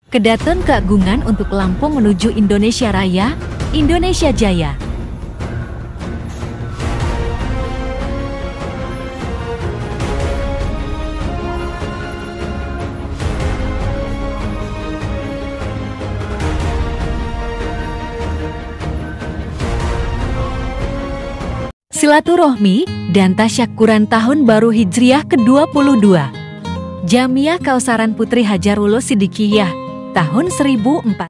Kedaton keagungan untuk Lampung menuju Indonesia Raya, Indonesia Jaya. Silaturahmi dan tasyakuran tahun baru Hijriah ke-22. Jamiah Kausaran Putri Hajarullah Sidikiyah tahun 1004.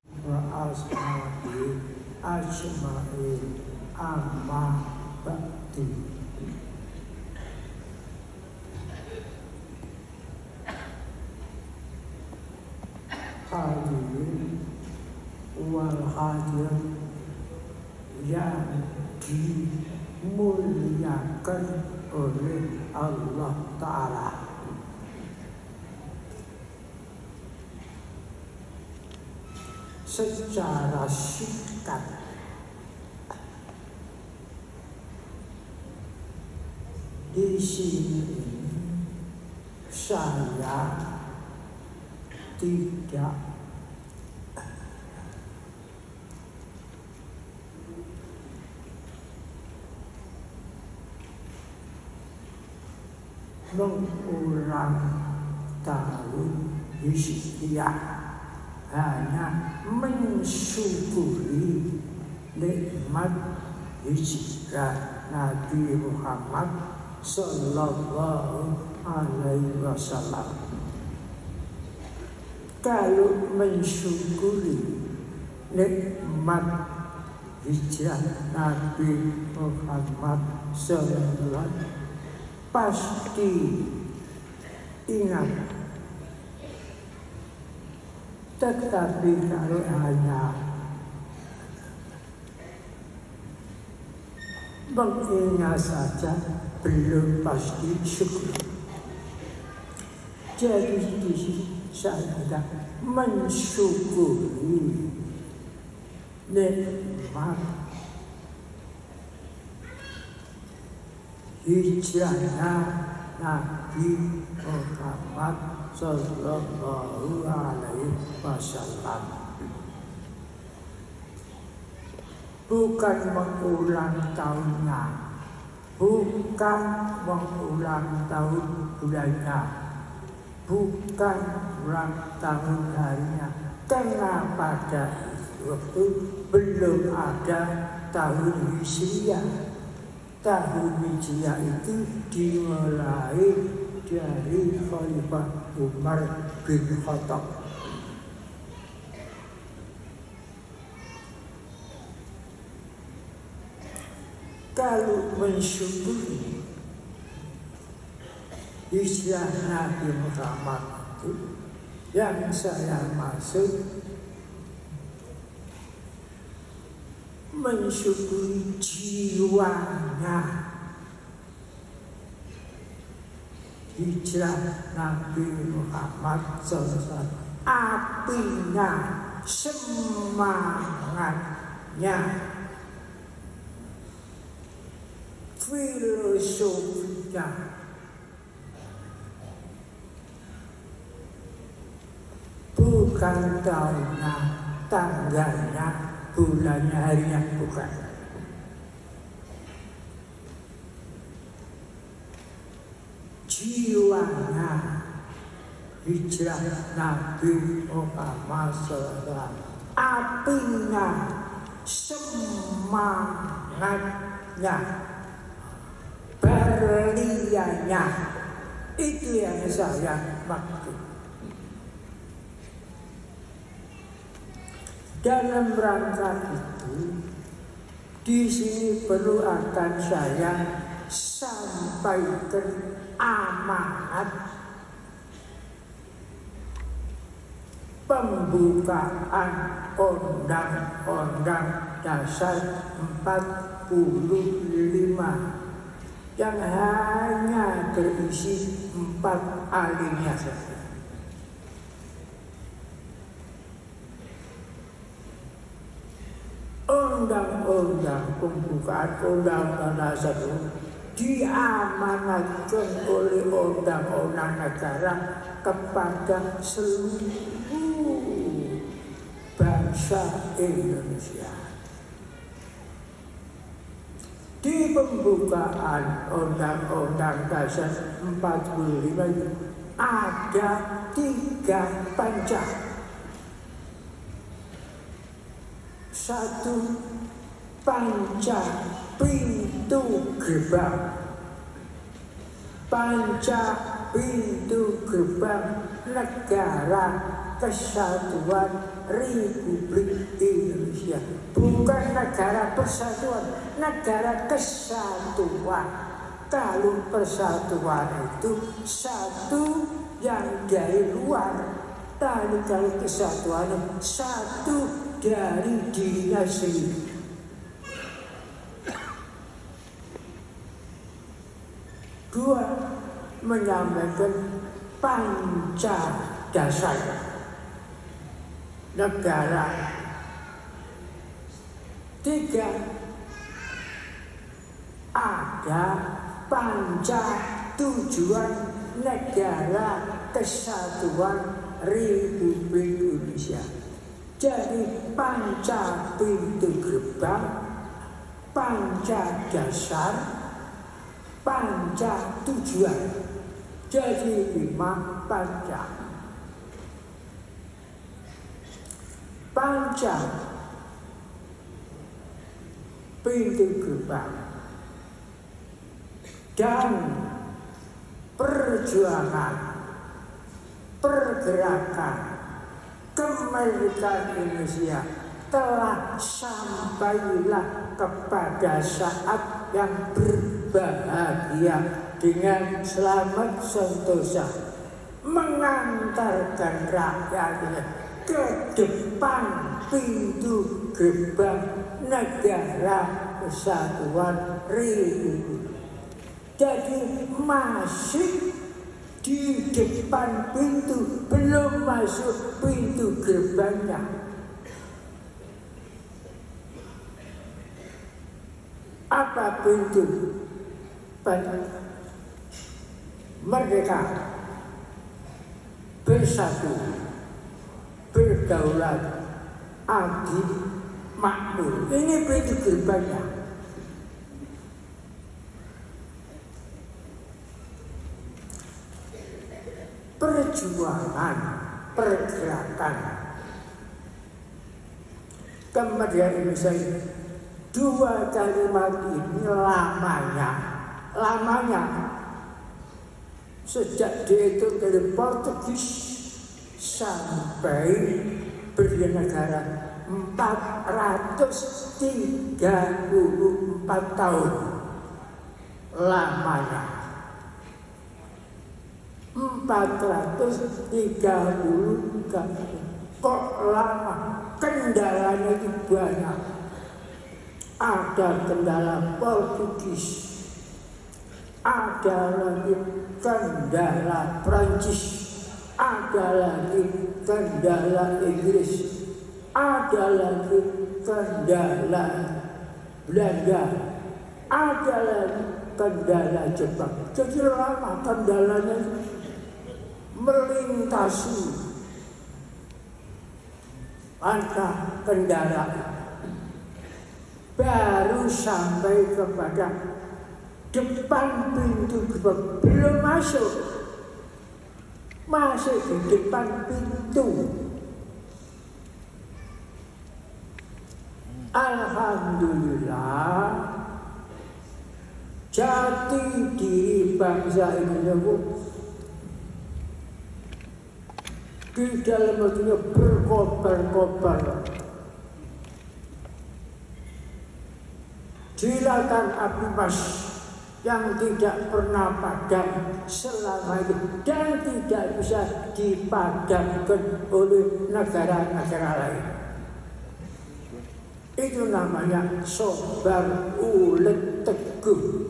Hadirin wal hadir yang dimuliakan oleh Allah Ta'ala. Secara singkat, di sini saya tidak mengulang tahun Hijriah, hanya mensyukuri nikmat hijrah Nabi Muhammad Sallallahu Alaihi Wasallam. Kalau mensyukuri nikmat hijrah Nabi Muhammad Sallallahu, pasti ingat. Tetapi kalau hanya mengingat saja, belum pasti syukur. Jadi di sini saya mensyukuri nikmat hijrahnya Nabi Muhammad Sallallahu Alaihi Wasallam. Bukan mengulang tahunnya, bukan mengulang tahun bulannya, bukan ulang tahun harinya. Karena pada waktu belum ada tahun Hijriah. Tahun Hijriah itu dimulai dari Khalifah Umar bin Khattab. Kalau mensyukuri hijrah Nabi Muhammad itu, yang saya maksud mensyukuri jiwanya hijrah Nabi Muhammad SAW, apinya, semangatnya, filosofinya, bukan tahunnya, tanggalnya, bulannya, harinya, bukan. Jiwanya hijrah Nabi Muhammad SAW, apinya, semangatnya, berliannya, itu yang saya maksud. Dalam rangka itu, di sini perlu akan saya sampaikan amanat pembukaan Undang-Undang Dasar 45 yang hanya terisi 4 alinea saja. Undang-undang pembukaan Undang-Undang Dasar diamanatkan oleh undang-undang negara kepada seluruh bangsa Indonesia. Di pembukaan Undang-Undang Dasar 45 itu ada 3 panca. 1 panca pintu gerbang. Panca pintu gerbang Negara Kesatuan Republik Indonesia. Bukan negara persatuan, negara kesatuan. Kalau persatuan itu satu yang dari luar, tapi kalau kesatuan satu dari dirinya sendiri. Dua, menyampaikan panca dasar negara. 3, ada panca tujuan Negara Kesatuan Republik Indonesia. Jadi panca pintu gerbang, panca dasar, panca tujuan. Jadi 5 panca. Panca pintu gerbang dan perjuangan pergerakan kemerdekaan Indonesia telah sampailah kepada saat yang berbahagia dengan selamat sentosa, mengantarkan rakyatnya ke depan pintu gerbang Negara Kesatuan Republik. Jadi masih di depan pintu, belum masuk pintu gerbangnya. Apa pintu? Merdeka, bersatu, berdaulat, adil, makmur. Ini pintu gerbangnya. Perjuangan, pergerakan kemerdekaan Indonesia ini, 2 kalimat ini lamanya sejak dihitung dari Portugis sampai berdiri negara 434 tahun lamanya. 430 tahun. Kok lama? Kendalanya itu banyak. Ada kendala Portugis, ada lagi kendala Prancis, ada lagi kendala Inggris, ada lagi kendala Belanda, ada lagi kendala Jepang. Jadi lama kendalanya melintasi antara kendala, baru sampai kepada depan pintu gerbang. Belum masuk, masih di depan pintu. Alhamdulillah, jati diri bangsa Indonesia di dalam hatinya berkobar-kobar. Jilatan api mas yang tidak pernah padam selama itu dan tidak bisa dipadamkan oleh negara-negara lain. Itu namanya sabar ulet teguh.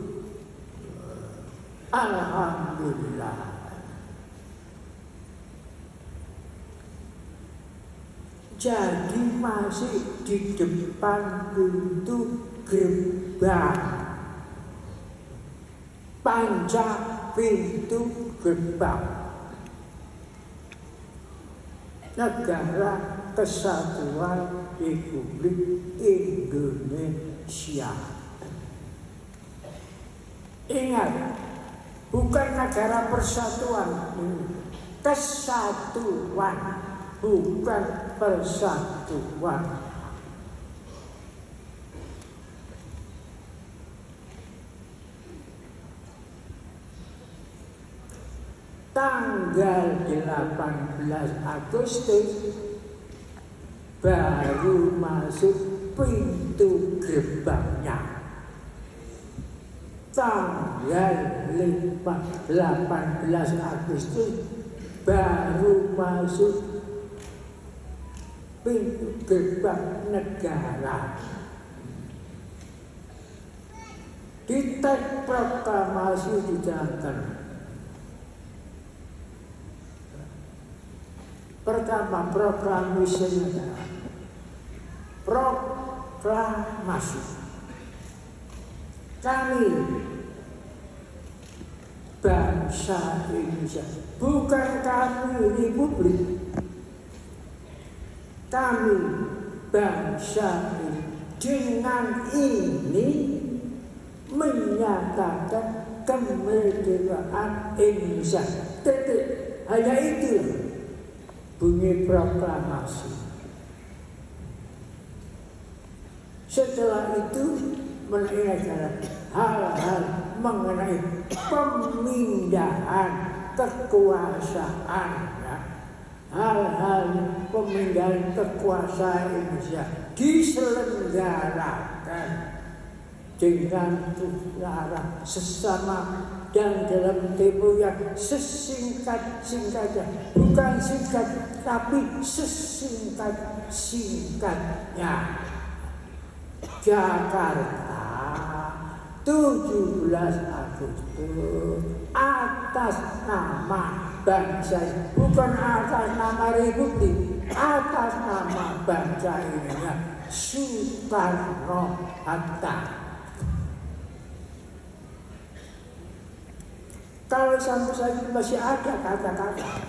Alhamdulillah. Jadi masih di depan pintu gerbang, panca pintu gerbang Negara Kesatuan Republik Indonesia. Ingat, bukan negara persatuan, kesatuan, bukan persatuan. Tanggal 18 Agustus baru masuk pintu gerbangnya. Tanggal 18 Agustus baru masuk pintu gerbang negara. Di teks proklamasi dijalankan. Pertama, proklamasi negara. Proklamasi. Kami bangsa Indonesia, bukan kami Republik. Kami bangsa Indonesia dengan ini menyatakan kemerdekaan Indonesia. Titik. Hanya itu bunyi proklamasi. Setelah itu mengenai hal-hal mengenai pemindahan kekuasaan, ya. Hal-hal pemindahan kekuasaan Indonesia diselenggarakan dengan cara sesama dan dalam tempo yang sesingkat-singkatnya, bukan singkat tapi sesingkat-singkatnya. Jakarta 17 Agustus atas nama bangsa, bukan atas nama Republik, atas nama bangsa Indonesia, Soekarno-Hatta. Kalau sampai saat ini masih ada kata-kata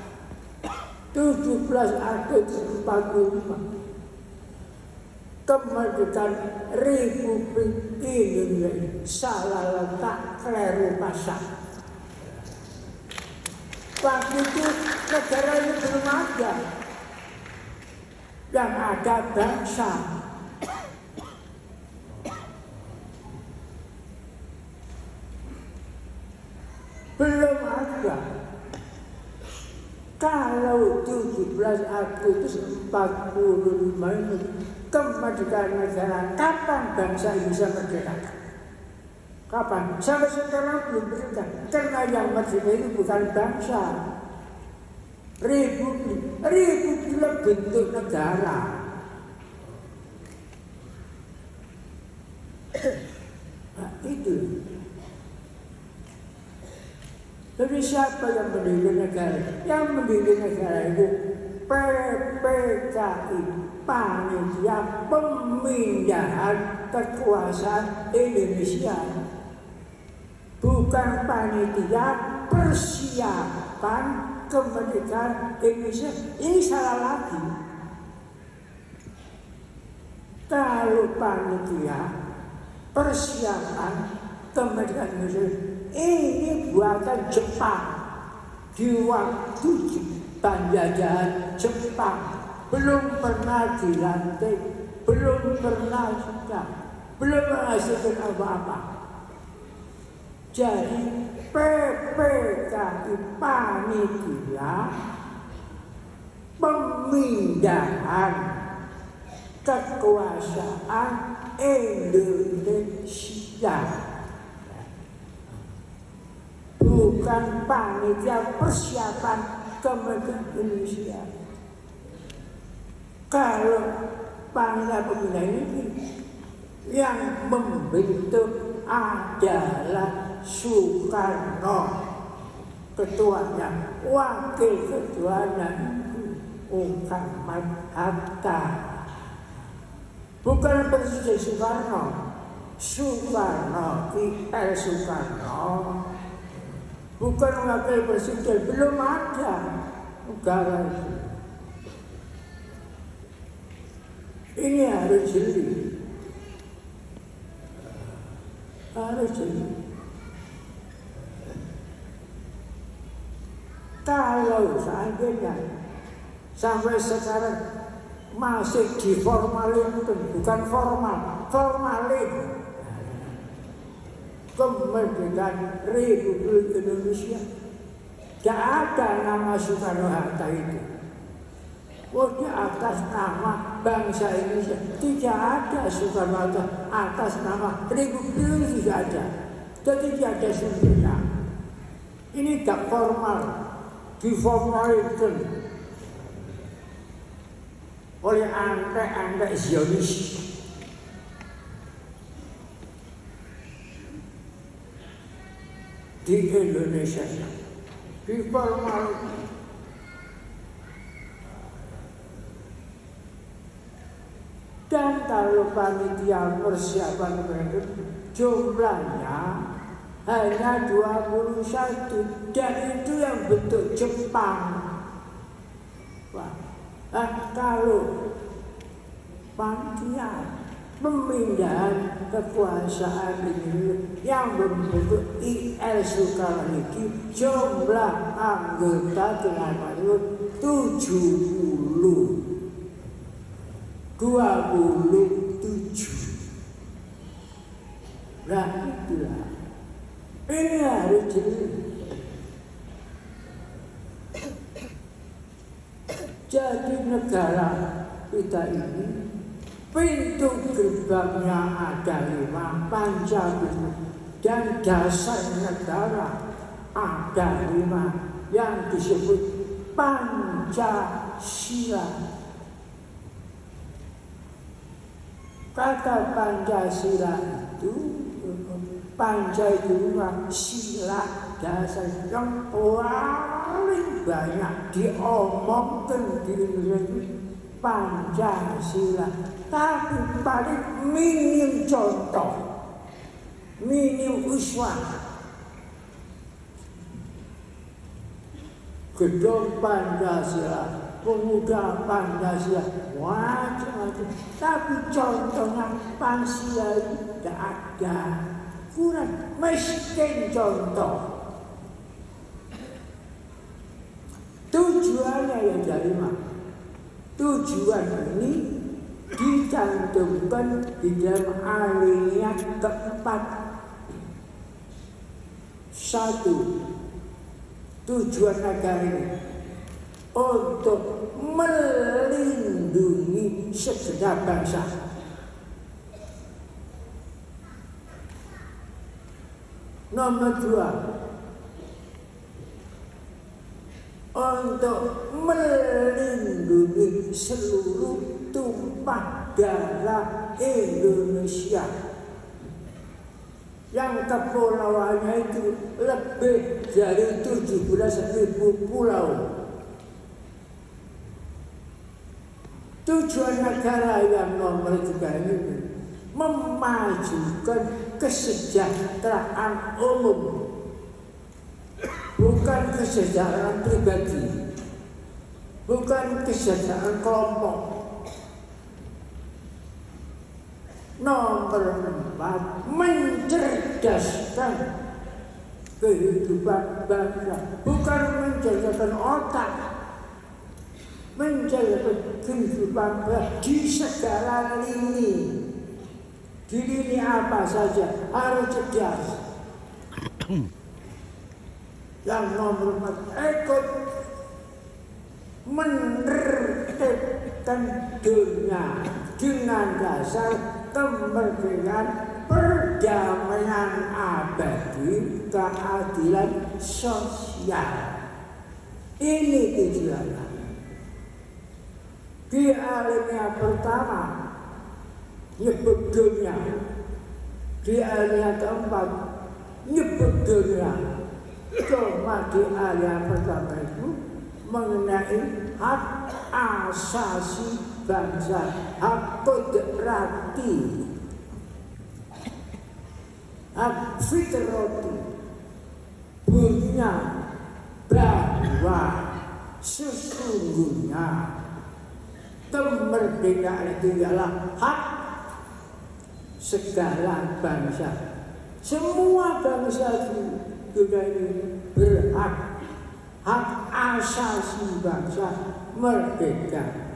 17 Agustus 45 kemerdekaan Republik Indonesia, salah letak, keliru pasang. Waktu itu negara ini belum ada, yang ada bangsa. Belum ada. Kalau 17 Agustus 45 ini kemerdekaan negara, kapan bangsa Indonesia merdeka? Kapan? Sampai sekarang belum merdeka. Karena yang merdeka itu bukan bangsa, Republik. Republik bentuk negara. Nah, itu. Tapi siapa yang mendirikan negara? Yang mendirikan negara itu PPKI, Panitia Pemindahan Kekuasaan Indonesia. Bukan panitia persiapan kemerdekaan Indonesia. Ini salah lagi. Kalau panitia persiapan kemerdekaan Indonesia, ini buatan Jepang di waktu penjajahan Jepang, belum pernah dilantik, belum pernah sudah, belum menghasilkan apa-apa. Jadi PPKI Panitia Pemindahan Kekuasaan Indonesia, bukan panitia persiapan kemerdekaan Indonesia. Kalau panitia pemindahan ini yang membentuk adalah Soekarno, ketuanya, wakil ketuanya Muhammad Hatta. Bukan Presiden Soekarno, Soekarno, Soekarno. Bukan wakil presiden, belum ada negara itu. Ini harus jeli. Harus jeli. Kalau seandainya sampai sekarang masih diformalkan, bukan formalin kemerdekaan Republik Indonesia, tidak ada nama Soekarno-Hatta itu. Di atas nama bangsa Indonesia tidak ada Soekarno-Hatta, atas nama Republik Indonesia tidak ada. Jadi tidak ada sumbernya. Ini tidak formal, diformalkan oleh antek-antek Zionis. Di Indonesia diformalkan. Dan kalau panitia persiapan itu jumlahnya hanya 21, dan itu yang bentuk Jepang. Kalau panitia pemindahan kekuasaan ini yang berbentuk IL Soekarno ini, jumlah anggota dengan makhluk 27. Nah itulah. Ini harus jelas. Jadi negara kita ini pintu gerbangnya ada 5, Pancasila, dan dasar negara ada 5 yang disebut Pancasila. Kata Pancasila itu, Panca itu sila dasar yang paling banyak diomongkan di Indonesia, Pancasila. Tapi paling minim contoh, minim uswah. Gedung Pancasila, pemuda Pancasila, macam-macam. Tapi contohnya Pancasila itu tidak ada. Kurang, miskin contoh. Tujuannya yang dari mana? Tujuan ini dicantumkan di dalam alinea keempat. 1. Tujuan negara ini untuk melindungi segenap bangsa. Nomor 2, untuk melindungi seluruh tumpah darah Indonesia yang kepulauannya itu lebih dari 17.000 pulau. Tujuan negara yang nomor 3 ini memajukan kesejahteraan umum, bukan kesejahteraan pribadi, bukan kesejahteraan kelompok. Nomor 4, mencerdaskan kehidupan bangsa, bukan mencerdaskan otak, mencerdaskan kehidupan bangsa di segala lini. Di lini apa saja harus cerdas. Yang nomor 4, ikut menertibkan dunia dengan dasar kemerdekaan, perdamaian abadi, keadilan sosial. Ini tujuannya. Di alinea pertama nyebut dunia, di alinea keempat nyebut dunia. Cuma di alinea pertama itu mengenai hak asasi bangsa, hak kodrati, hak fitrati, bunyinya bahwa sesungguhnya kemerdekaan itu adalah hak segala bangsa. Semua bangsa di dunia ini berhak, hak asasi bangsa merdeka.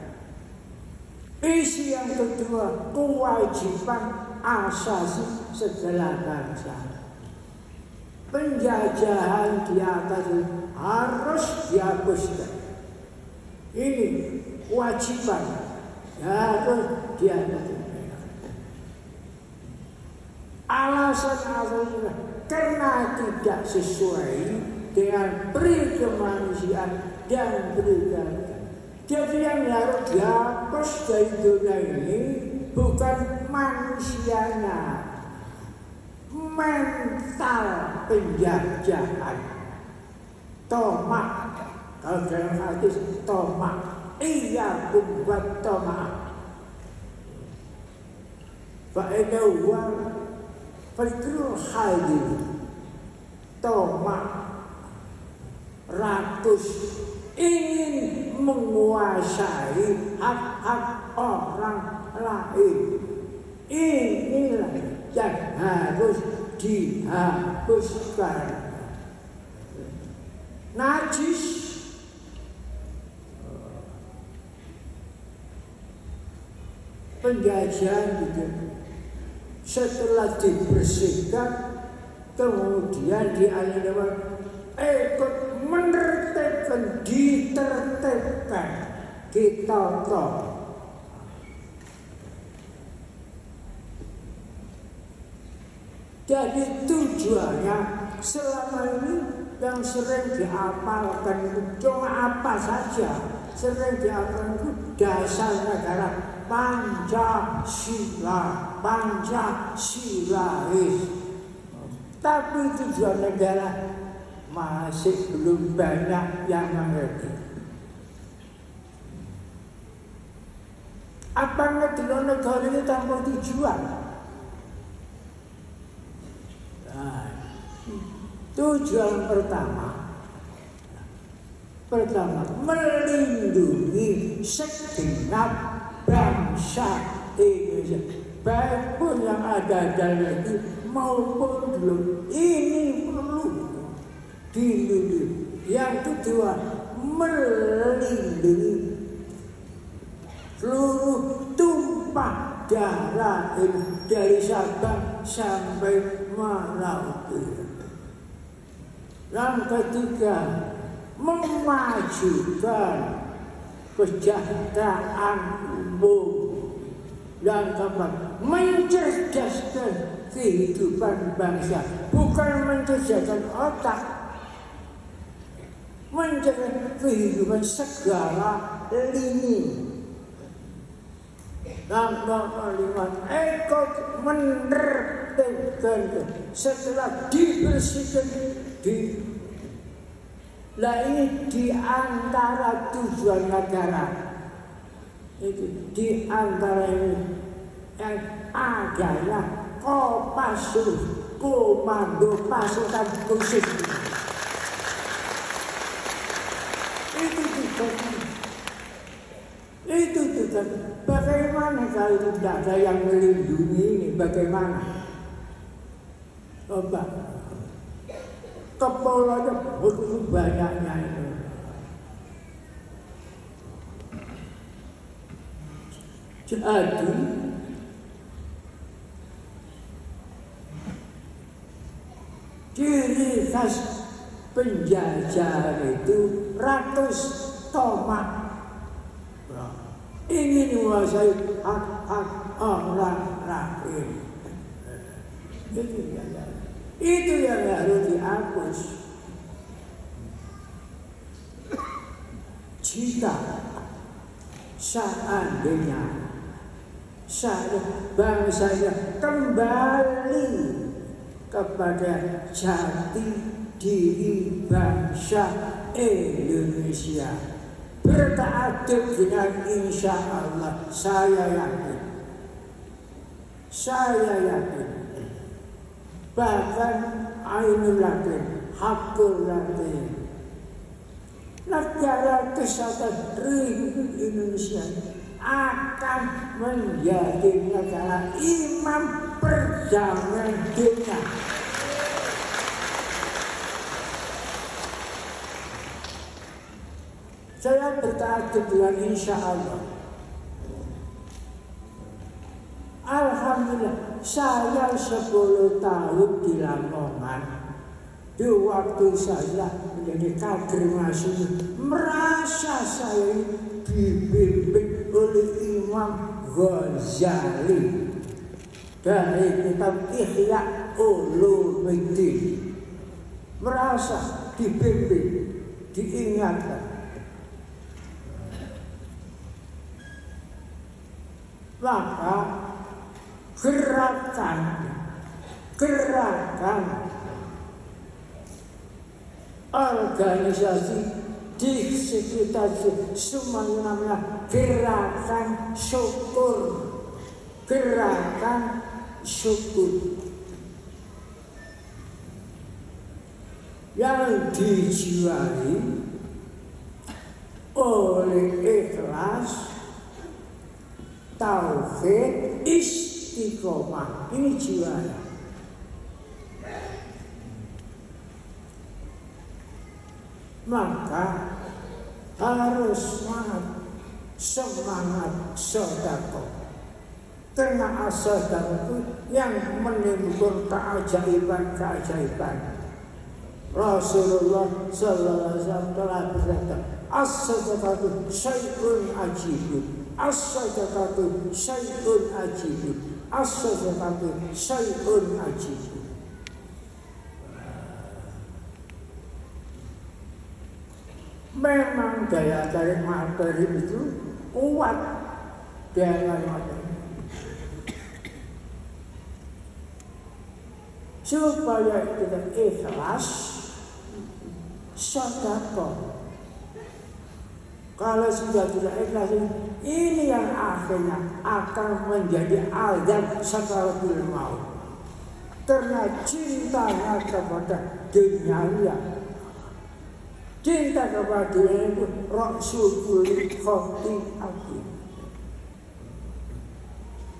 Isi yang kedua, kewajiban asasi segala bangsa. Penjajahan di atas harus dihapuskan. Ini kewajiban harus dihapuskan. Alasan-alasannya karena tidak sesuai dengan peri kemanusiaan dan beragama. Jadi yang harus dihapus dari dunia ini bukan manusianya, mental penjajahan, tomak. Kalau dalam hadis tomak, iya buat tomak. Fa'idawar Fikru hadir tomak ratus ingin menguasai hak-hak orang lain. Inilah yang harus dihapuskan. Najis penjajahan gitu. Setelah dibersihkan, kemudian dialihkan ikut menertibkan, ditertibkan, ditata. Jadi tujuannya selama ini yang sering dihafalkan itu cuma apa saja, sering dihafalkan itu dasar negara. Pancasila, Pancasila. Tapi tujuan negara masih belum banyak yang mengerti. Apa ngerti negara ini tanpa tujuan? Nah, tujuan pertama melindungi segenap bangsa Indonesia, baik pun yang ada dalam negeri maupun belum, ini perlu dilindungi. Yang kedua, melindungi seluruh tumpah darah ini dari Sabang sampai Merauke. Yang ketiga, memajukan kesejahteraan umum. Yang keempat, mencerdaskan kehidupan bangsa, bukan mencerdaskan otak, mencerdaskan kehidupan segala lini. Yang kelima, ikut menertibkan setelah dibersihkan Lah ini di antara tujuan negara itu, di antara ini yang adalah Kopassus, Komando Pasukan Khusus. Itu tujuan. Bagaimana kalau tidak ada yang melindungi ini? Bagaimana? Coba. Kepulauannya begitu banyaknya itu. Jadi ciri khas penjajah itu ratus tomak ingin menguasai hak-hak orang lain. Itu yang harus dihapus. Jika seandainya bangsanya kembali kepada jati diri bangsa Indonesia, bertaat dengan insya Allah, saya yakin bahkan ainul yakin, hakul yakin, negara kesatuan Republik Indonesia akan menjadi negara imam perdamaian dunia. Saya bertakjub dengan insya Allah. Alhamdulillah, saya 10 tahun di Lamongan. Di waktu saya menjadi kader masih merasa saya dibimbing oleh Imam Ghazali dari kitab Ihya Ulumuddin. Merasa dibimbing, diingatkan. Maka gerakan organisasi di sekitar semuanya namanya gerakan syukur, yang dijiwai oleh ikhlas, tauhid, istiqomah. Ini jiwanya. Maka harus semangat sedekah. Karena sedekah itu yang menimbulkan keajaiban. Rasulullah sallallahu alaihi wasallam telah bersabda, as-sadaqatu syai'un ajibun. As-sadaqatu syai'un ajibun. As-sadaqatu syai'un ajibun. Memang daya tarik materi itu kuat, daya tarik materi. Supaya kita ikhlas, sedekah. Kalau sudah tidak ikhlas, ini yang akhirnya akan menjadi azab sakaratul maut. Karena cintanya kepada dunia. Cinta kepada dunia itu rasul kulli khati'ati.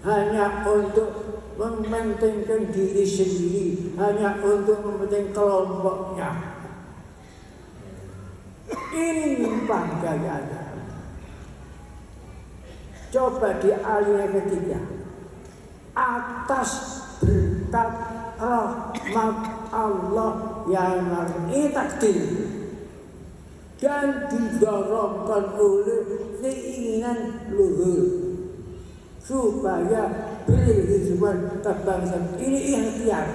Hanya untuk mementingkan diri sendiri, hanya untuk mementingkan kelompoknya. Ini nyimpang gayanya. Coba di ayat ketiga, atas berkat rahmat Allah yang ini takdir dan didorongkan oleh keinginan luhur supaya berhubungan kebangsaan ini ikhtiar.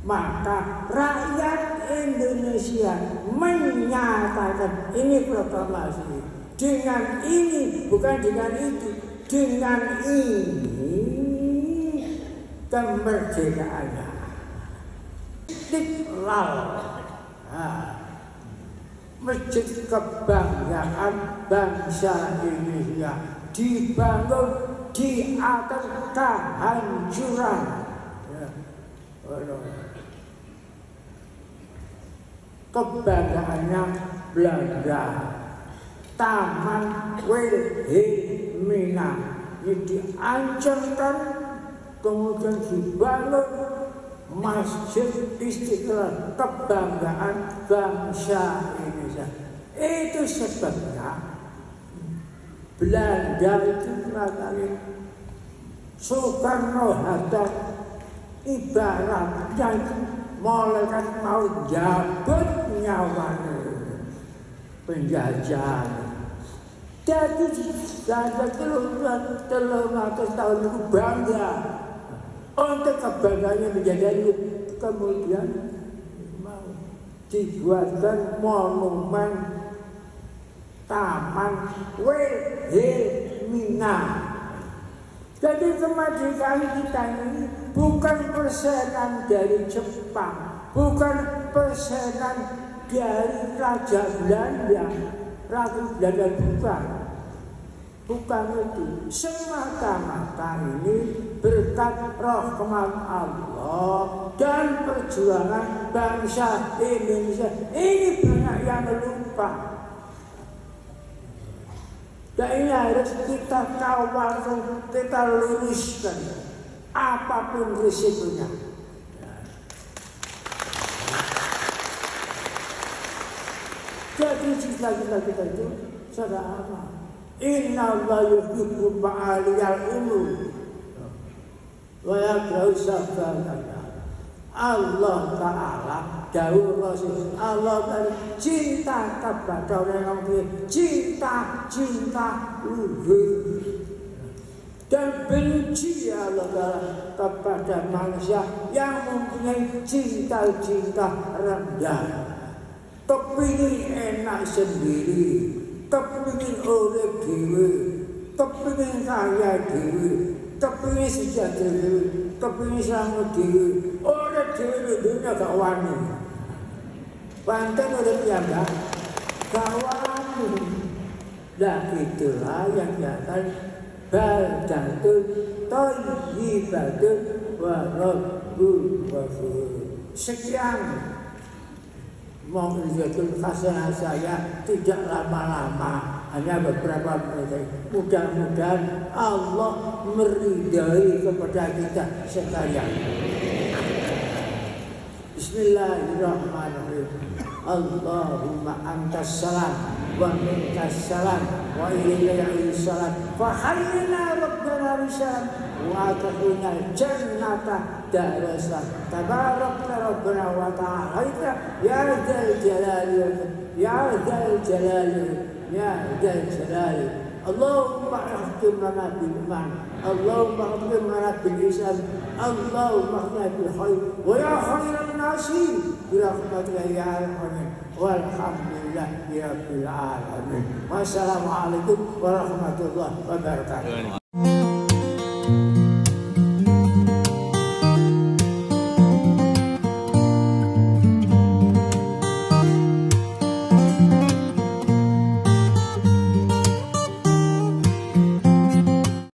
Maka rakyat Indonesia menyatakan ini proklamasi dengan ini, bukan dengan itu, dengan ini kemerdekaannya. Istiqlal, masjid kebanggaan bangsa Indonesia dibangun di atas kehancuran. Kebanggaannya Belanda, Taman Wilhelmina ini dihancurkan, kemudian dibangun Masjid Istiqlal, kebanggaan bangsa Indonesia. Itu sebabnya Belanda itu mengatakan Soekarno-Hatta ibaratnya malaikat mau jabut nyawanya penjajah. Jadi Belanda 300 tahun itu bangga. Untuk kebanggaannya menjadi kemudian mau dibuatkan monumen Taman Wilhelmina. Jadi kemerdekaan kita ini bukan persenan dari Jepang, bukan persenan dari Raja Belanda, Ratu Belanda, bukan itu. Semata-mata ini berkat rahmat Allah dan perjuangan bangsa Indonesia. Ini banyak yang lupa. Dan ini harus kita kawal, kita luruskan apapun risikonya. Jadi cita-cita kita itu sudah apa? Inna Allah yuhibbu ma'aliyal umur wa yakrahu sabana. Allah Ta'ala dawuh Rasul Allah Ta'ala cinta kepada orang yang cinta luhur dan benci Allah Ta'ala kepada manusia yang mempunyai cinta rendah, kepingin enak sendiri, kepingin urip dhewe, kepingin kaya dhewe, kepingin sejahtera dhewe, kepingin selamat dhewe. Orang dhewe dunia gak wani. Banten udah piyambak gak wani. Nah itulah yang nyata baldatun thayyibatun wa rabbun ghafur. Sekian Mau'izatul Hasanah saya tidak lama-lama, hanya beberapa menit. Mudah-mudahan Allah meridai kepada kita sekalian. Bismillahirrahmanirrahim. Allahumma antas salam wa minkas salam wa ilaika salam. Fa hayyina rabbana bisalam wa adkhilna jannata darussalam. Tabarakta rabbana wa ta'ala ya dzal jalali ya dzal jalali ya dzal jalali. Allahumma ahkim lana bil iman, Allahumma ahkim lana bil islam, Allahumma ahkim bil khair wa ya khairan nasirin bi rahmatika ya arhamar walhamdulillahi rabbil alamin. Wassalamualaikum warahmatullahi wabarakatuh.